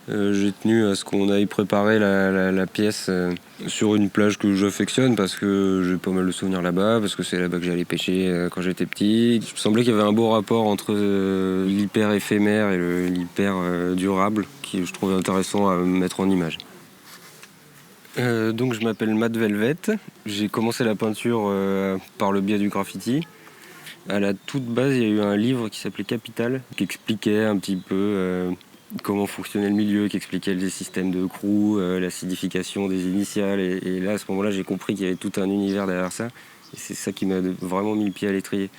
J'ai tenu à ce qu'on aille préparer la pièce sur une plage que j'affectionne parce que j'ai pas mal de souvenirs là-bas, parce que c'est là-bas que j'allais pêcher quand j'étais petit. Il me semblait qu'il y avait un beau rapport entre l'hyper éphémère et l'hyper durable qui je trouvais intéressant à mettre en image. Donc je m'appelle Matt Velvet. J'ai commencé la peinture par le biais du graffiti. À la toute base, il y a eu un livre qui s'appelait Capital, qui expliquait un petit peu comment fonctionnait le milieu, qui expliquait les systèmes de crew, l'acidification des initiales. Et là, à ce moment-là, j'ai compris qu'il y avait tout un univers derrière ça. Et c'est ça qui m'a vraiment mis le pied à l'étrier.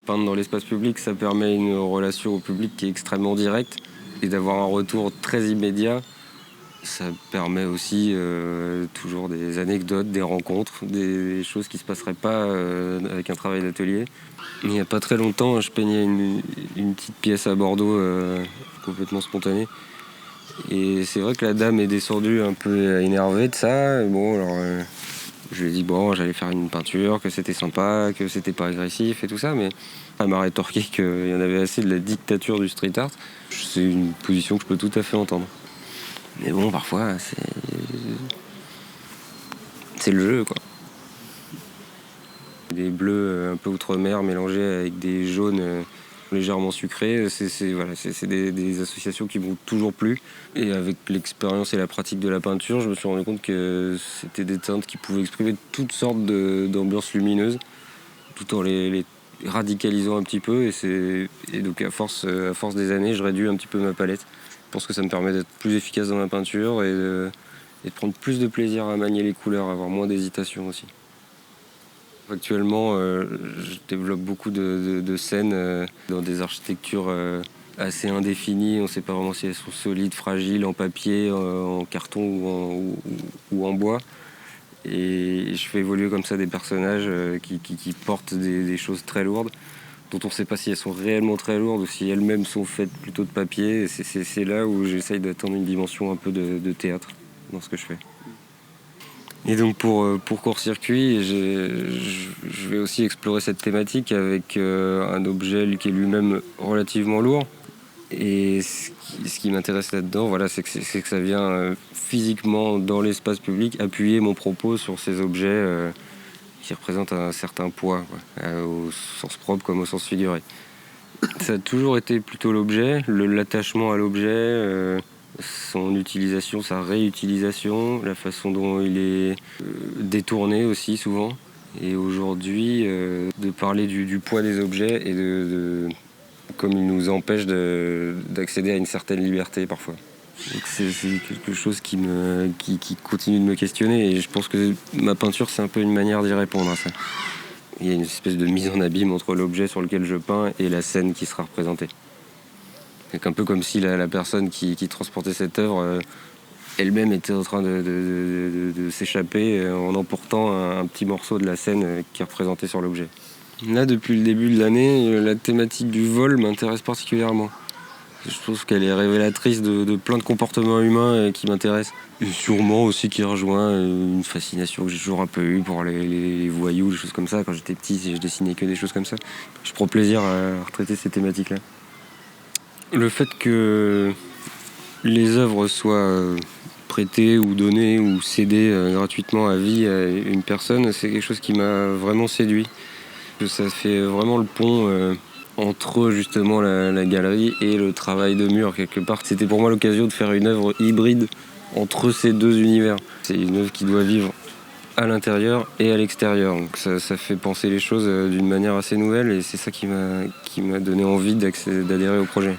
Peindre dans l'espace public, ça permet une relation au public qui est extrêmement directe et d'avoir un retour très immédiat. Ça permet aussi toujours des anecdotes, des rencontres, des choses qui ne se passeraient pas avec un travail d'atelier. Il n'y a pas très longtemps, je peignais une petite pièce à Bordeaux complètement spontanée. Et c'est vrai que la dame est descendue un peu énervée de ça. Et bon, alors, je lui ai dit j'allais faire une peinture, que c'était sympa, que c'était pas agressif et tout ça. Mais elle m'a rétorqué qu'il y en avait assez de la dictature du street art. C'est une position que je peux tout à fait entendre. Mais bon, parfois, c'est le jeu, quoi. Des bleus un peu outre-mer mélangés avec des jaunes légèrement sucrés, c'est des associations qui m'ont toujours plu. Et avec l'expérience et la pratique de la peinture, je me suis rendu compte que c'était des teintes qui pouvaient exprimer toutes sortes d'ambiances lumineuses, tout en les radicalisant un petit peu. Et donc à force des années, je réduis un petit peu ma palette. Je pense que ça me permet d'être plus efficace dans ma peinture et de prendre plus de plaisir à manier les couleurs, avoir moins d'hésitation aussi. Actuellement, je développe beaucoup de scènes dans des architectures assez indéfinies. On ne sait pas vraiment si elles sont solides, fragiles, en papier, en carton ou en bois. Et je fais évoluer comme ça des personnages qui portent des choses très lourdes, dont on ne sait pas si elles sont réellement très lourdes ou si elles-mêmes sont faites plutôt de papier. Et c'est là où j'essaye d'atteindre une dimension un peu de théâtre dans ce que je fais. Et donc pour court-circuit, je vais aussi explorer cette thématique avec un objet qui est lui-même relativement lourd. Et ce qui m'intéresse là-dedans, c'est que ça vient physiquement dans l'espace public appuyer mon propos sur ces objets qui représentent un certain poids, au sens propre comme au sens figuré. Ça a toujours été plutôt l'objet, l'attachement à l'objet, son utilisation, sa réutilisation, la façon dont il est détourné aussi souvent. Et aujourd'hui, de parler du poids des objets et comme il nous empêche d'accéder à une certaine liberté parfois. C'est quelque chose qui continue de me questionner et je pense que ma peinture c'est un peu une manière d'y répondre à ça. Il y a une espèce de mise en abîme entre l'objet sur lequel je peins et la scène qui sera représentée. C'est un peu comme si la personne qui transportait cette œuvre elle-même était en train de s'échapper en emportant un petit morceau de la scène qui est représenté sur l'objet. Là, depuis le début de l'année, la thématique du vol m'intéresse particulièrement. Je trouve qu'elle est révélatrice de plein de comportements humains qui m'intéressent. Et sûrement aussi qui rejoint une fascination que j'ai toujours un peu eue pour les voyous, des choses comme ça. Quand j'étais petit, je dessinais que des choses comme ça. Je prends plaisir à retraiter ces thématiques-là. Le fait que les œuvres soient prêtées ou données ou cédées gratuitement à vie à une personne, c'est quelque chose qui m'a vraiment séduit. Ça fait vraiment le pont entre justement la galerie et le travail de mur quelque part. C'était pour moi l'occasion de faire une œuvre hybride entre ces deux univers. C'est une œuvre qui doit vivre à l'intérieur et à l'extérieur. Donc ça fait penser les choses d'une manière assez nouvelle et c'est ça qui m'a donné envie d'adhérer au projet.